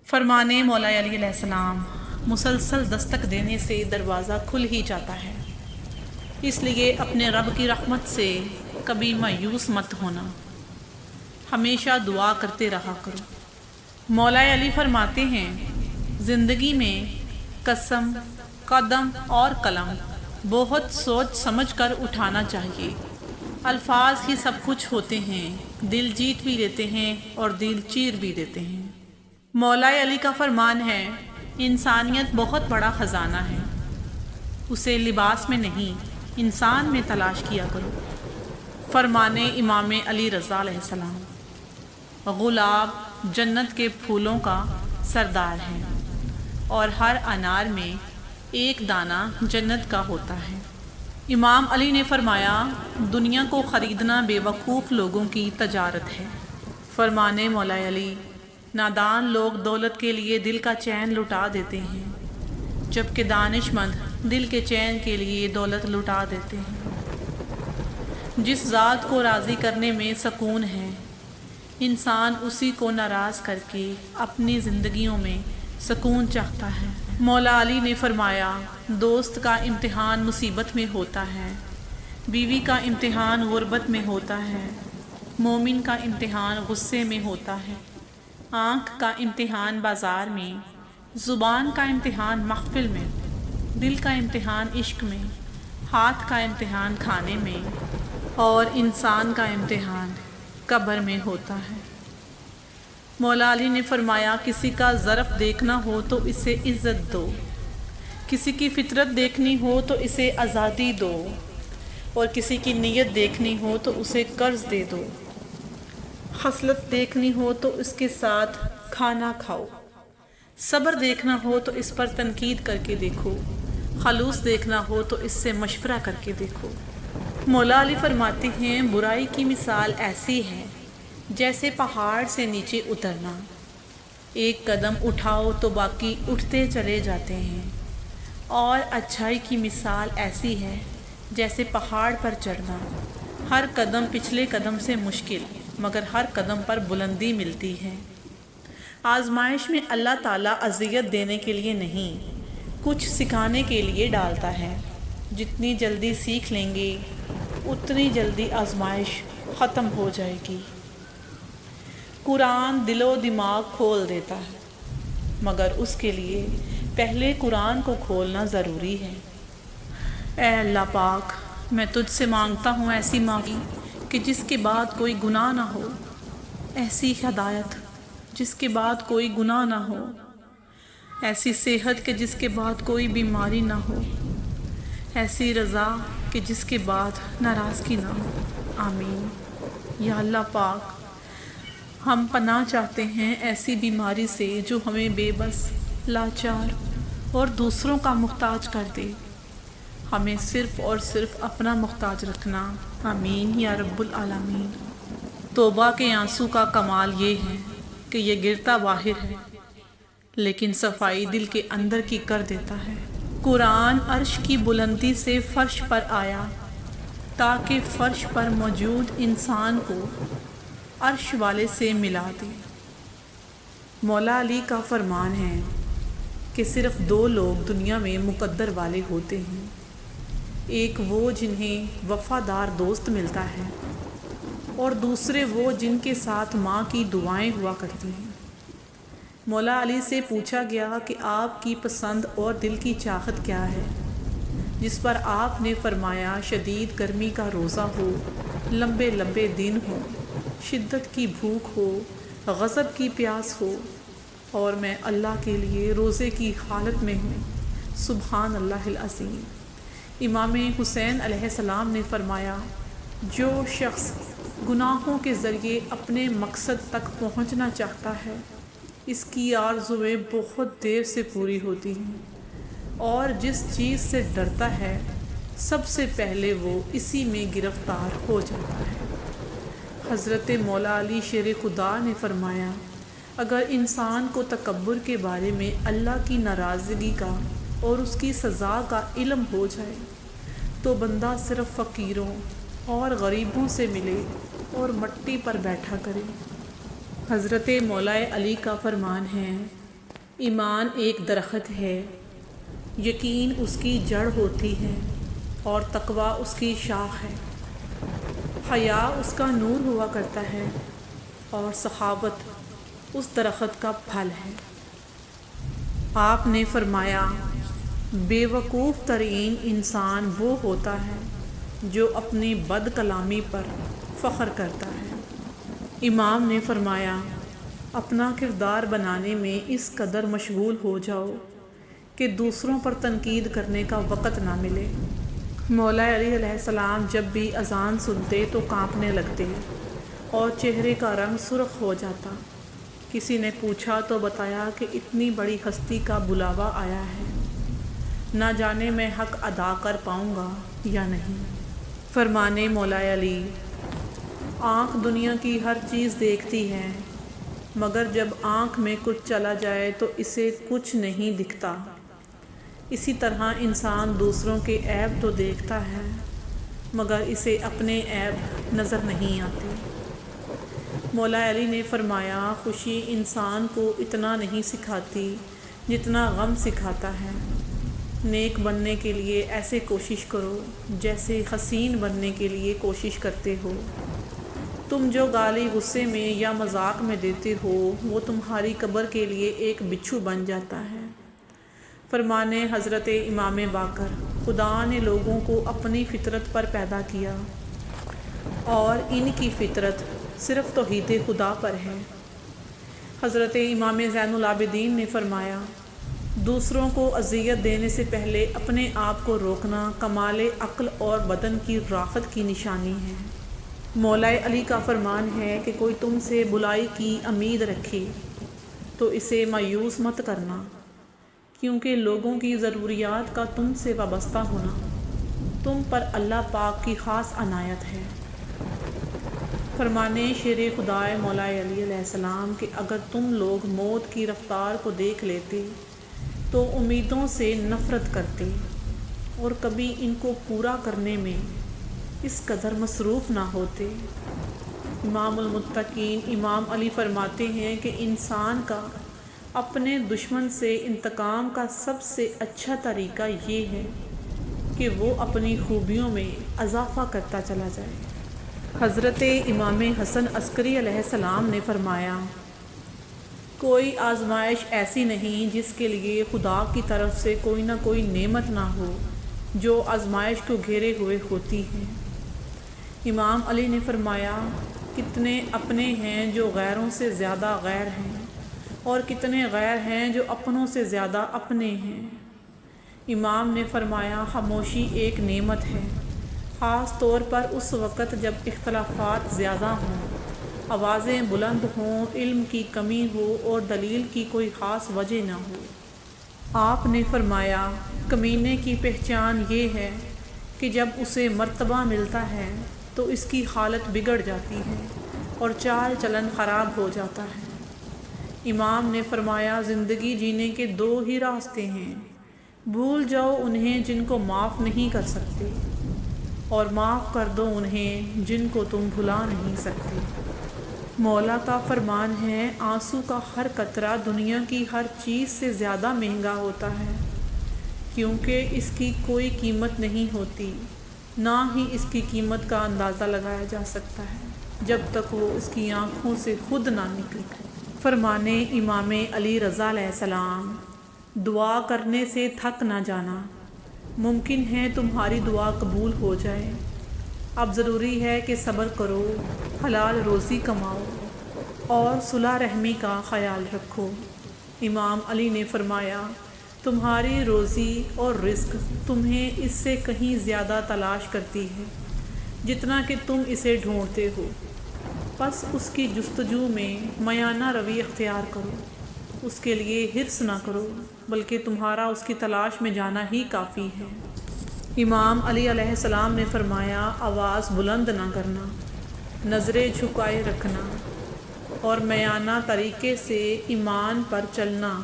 فرمانے مولا علی علیہ السلام، مسلسل دستک دینے سے دروازہ کھل ہی جاتا ہے، اس لیے اپنے رب کی رحمت سے کبھی مایوس مت ہونا، ہمیشہ دعا کرتے رہا کرو۔ مولا علی فرماتے ہیں، زندگی میں قسم، قدم اور قلم بہت سوچ سمجھ کر اٹھانا چاہیے۔ الفاظ ہی سب کچھ ہوتے ہیں، دل جیت بھی لیتے ہیں اور دل چیر بھی دیتے ہیں۔ مولا علی کا فرمان ہے، انسانیت بہت بڑا خزانہ ہے، اسے لباس میں نہیں انسان میں تلاش کیا کرو۔ فرمانے امام علی رضا علیہ السلام، گلاب جنت کے پھولوں کا سردار ہے اور ہر انار میں ایک دانہ جنت کا ہوتا ہے۔ امام علی نے فرمایا، دنیا کو خریدنا بے وقوف لوگوں کی تجارت ہے۔ فرمانے مولا علی، نادان لوگ دولت کے لیے دل کا چین لٹا دیتے ہیں، جبکہ دانش مند دل کے چین کے لیے دولت لٹا دیتے ہیں۔ جس ذات کو راضی کرنے میں سکون ہے، انسان اسی کو ناراض کر کے اپنی زندگیوں میں سکون چاہتا ہے۔ مولا علی نے فرمایا، دوست کا امتحان مصیبت میں ہوتا ہے، بیوی کا امتحان غربت میں ہوتا ہے، مومن کا امتحان غصے میں ہوتا ہے، آنکھ کا امتحان بازار میں، زبان کا امتحان محفل میں، دل کا امتحان عشق میں، ہاتھ کا امتحان کھانے میں اور انسان کا امتحان قبر میں ہوتا ہے۔ مولا علی نے فرمایا، کسی کا ظرف دیکھنا ہو تو اسے عزت دو، کسی کی فطرت دیکھنی ہو تو اسے آزادی دو، اور کسی کی نیت دیکھنی ہو تو اسے قرض دے دو۔ خصلت دیکھنی ہو تو اس کے ساتھ کھانا کھاؤ، صبر دیکھنا ہو تو اس پر تنقید کر کے دیکھو، خلوص دیکھنا ہو تو اس سے مشورہ کر کے دیکھو۔ مولا علی فرماتے ہیں، برائی کی مثال ایسی ہے جیسے پہاڑ سے نیچے اترنا، ایک قدم اٹھاؤ تو باقی اٹھتے چلے جاتے ہیں، اور اچھائی کی مثال ایسی ہے جیسے پہاڑ پر چڑھنا، ہر قدم پچھلے قدم سے مشکل مگر ہر قدم پر بلندی ملتی ہے۔ آزمائش میں اللہ تعالیٰ اذیت دینے کے لیے نہیں، کچھ سکھانے کے لیے ڈالتا ہے۔ جتنی جلدی سیکھ لیں گے اتنی جلدی آزمائش ختم ہو جائے گی۔ قرآن دل و دماغ کھول دیتا ہے، مگر اس کے لیے پہلے قرآن کو کھولنا ضروری ہے۔ اے اللہ پاک، میں تجھ سے مانگتا ہوں ایسی معافی کہ جس کے بعد کوئی گناہ نہ ہو، ایسی ہدایت جس کے بعد کوئی گناہ نہ ہو، ایسی صحت کہ جس کے بعد کوئی بیماری نہ ہو، ایسی رضا کہ جس کے بعد ناراضگی نہ ہو۔ آمین۔ یا اللہ پاک، ہم پناہ چاہتے ہیں ایسی بیماری سے جو ہمیں بے بس، لاچار اور دوسروں کا محتاج کر دے، ہمیں صرف اور صرف اپنا محتاج رکھنا۔ آمین یا رب العالمین۔ توبہ کے آنسو کا کمال یہ ہے کہ یہ گرتا باہر ہے لیکن صفائی دل کے اندر کی کر دیتا ہے۔ قرآن عرش کی بلندی سے فرش پر آیا تاکہ فرش پر موجود انسان کو عرش والے سے ملا دے۔ مولا علی کا فرمان ہے کہ صرف دو لوگ دنیا میں مقدر والے ہوتے ہیں، ایک وہ جنہیں وفادار دوست ملتا ہے اور دوسرے وہ جن کے ساتھ ماں کی دعائیں ہوا کرتی ہیں۔ مولا علی سے پوچھا گیا کہ آپ کی پسند اور دل کی چاہت کیا ہے، جس پر آپ نے فرمایا، شدید گرمی کا روزہ ہو، لمبے لمبے دن ہو، شدت کی بھوک ہو، غضب کی پیاس ہو، اور میں اللہ کے لیے روزے کی حالت میں ہوں، سبحان اللہ العظیم۔ امام حسین علیہ السلام نے فرمایا، جو شخص گناہوں کے ذریعے اپنے مقصد تک پہنچنا چاہتا ہے، اس کی آرزویں بہت دیر سے پوری ہوتی ہیں، اور جس چیز سے ڈرتا ہے سب سے پہلے وہ اسی میں گرفتار ہو جاتا ہے۔ حضرت مولا علی شیر خدا نے فرمایا، اگر انسان کو تکبر کے بارے میں اللہ کی ناراضگی کا اور اس کی سزا کا علم ہو جائے تو بندہ صرف فقیروں اور غریبوں سے ملے اور مٹی پر بیٹھا کرے۔ حضرت مولا علی کا فرمان ہے، ایمان ایک درخت ہے، یقین اس کی جڑ ہوتی ہے اور تقویٰ اس کی شاخ ہے۔ حیا اس کا نور ہوا کرتا ہے اور سخاوت اس درخت کا پھل ہے۔ آپ نے فرمایا، بے وقوف ترین انسان وہ ہوتا ہے جو اپنی بد کلامی پر فخر کرتا ہے۔ امام نے فرمایا، اپنا کردار بنانے میں اس قدر مشغول ہو جاؤ کہ دوسروں پر تنقید کرنے کا وقت نہ ملے۔ مولا علی علیہ السلام جب بھی اذان سنتے تو کانپنے لگتے اور چہرے کا رنگ سرخ ہو جاتا۔ کسی نے پوچھا تو بتایا کہ اتنی بڑی ہستی کا بلاوا آیا ہے، نہ جانے میں حق ادا کر پاؤں گا یا نہیں۔ فرمانے مولا علی، آنکھ دنیا کی ہر چیز دیکھتی ہے، مگر جب آنکھ میں کچھ چلا جائے تو اسے کچھ نہیں دکھتا۔ اسی طرح انسان دوسروں کے عیب تو دیکھتا ہے، مگر اسے اپنے عیب نظر نہیں آتے۔ مولا علی نے فرمایا، خوشی انسان کو اتنا نہیں سکھاتی جتنا غم سکھاتا ہے۔ نیک بننے کے لیے ایسے کوشش کرو جیسے حسین بننے کے لیے کوشش کرتے ہو۔ تم جو گالی غصے میں یا مذاق میں دیتے ہو وہ تمہاری قبر کے لیے ایک بچھو بن جاتا ہے۔ فرمانے حضرت امام باقر، خدا نے لوگوں کو اپنی فطرت پر پیدا کیا اور ان کی فطرت صرف توحید خدا پر ہے۔ حضرت امام زین العابدین نے فرمایا، دوسروں کو اذیت دینے سے پہلے اپنے آپ کو روکنا کمال عقل اور بدن کی راحت کی نشانی ہے۔ مولا علی کا فرمان ہے کہ کوئی تم سے بلائی کی امید رکھے تو اسے مایوس مت کرنا، کیونکہ لوگوں کی ضروریات کا تم سے وابستہ ہونا تم پر اللہ پاک کی خاص عنایت ہے۔ فرمانے شیر خدا مولا علی علیہ السلام کہ اگر تم لوگ موت کی رفتار کو دیکھ لیتے تو امیدوں سے نفرت کرتے اور کبھی ان کو پورا کرنے میں اس قدر مصروف نہ ہوتے۔ امام المتقین امام علی فرماتے ہیں کہ انسان کا اپنے دشمن سے انتقام کا سب سے اچھا طریقہ یہ ہے کہ وہ اپنی خوبیوں میں اضافہ کرتا چلا جائے۔ حضرت امام حسن عسکری علیہ السلام نے فرمایا، کوئی آزمائش ایسی نہیں جس کے لیے خدا کی طرف سے کوئی نہ کوئی نعمت نہ ہو جو آزمائش کو گھیرے ہوئے ہوتی ہے۔ امام علی نے فرمایا، کتنے اپنے ہیں جو غیروں سے زیادہ غیر ہیں اور کتنے غیر ہیں جو اپنوں سے زیادہ اپنے ہیں۔ امام نے فرمایا، خاموشی ایک نعمت ہے، خاص طور پر اس وقت جب اختلافات زیادہ ہوں، آوازیں بلند ہوں، علم کی کمی ہو اور دلیل کی کوئی خاص وجہ نہ ہو۔ آپ نے فرمایا، کمینے کی پہچان یہ ہے کہ جب اسے مرتبہ ملتا ہے تو اس کی حالت بگڑ جاتی ہے اور چال چلن خراب ہو جاتا ہے۔ امام نے فرمایا، زندگی جینے کے دو ہی راستے ہیں، بھول جاؤ انہیں جن کو معاف نہیں کر سکتے اور معاف کر دو انہیں جن کو تم بھلا نہیں سکتے۔ مولا کا فرمان ہے، آنسو کا ہر قطرہ دنیا کی ہر چیز سے زیادہ مہنگا ہوتا ہے، کیونکہ اس کی کوئی قیمت نہیں ہوتی، نہ ہی اس کی قیمت کا اندازہ لگایا جا سکتا ہے جب تک وہ اس کی آنکھوں سے خود نہ نکلے۔ فرمانے امام علی رضا علیہ السلام، دعا کرنے سے تھک نہ جانا، ممکن ہے تمہاری دعا قبول ہو جائے، اب ضروری ہے کہ صبر کرو، حلال روزی کماؤ اور صلح رحمی کا خیال رکھو۔ امام علی نے فرمایا، تمہاری روزی اور رزق تمہیں اس سے کہیں زیادہ تلاش کرتی ہے جتنا کہ تم اسے ڈھونڈتے ہو، پس اس کی جستجو میں میانہ روی اختیار کرو، اس کے لیے حرص نہ کرو بلکہ تمہارا اس کی تلاش میں جانا ہی کافی ہے۔ امام علی علیہ السلام نے فرمایا، آواز بلند نہ کرنا، نظریں جھکائے رکھنا اور میانہ طریقے سے ایمان پر چلنا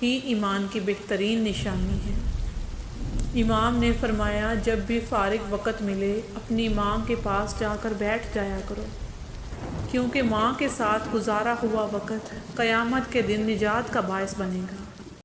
ہی ایمان کی بہترین نشانی ہے۔ امام نے فرمایا، جب بھی فارغ وقت ملے اپنی ماں کے پاس جا کر بیٹھ جایا کرو، کیونکہ ماں کے ساتھ گزارا ہوا وقت قیامت کے دن نجات کا باعث بنے گا۔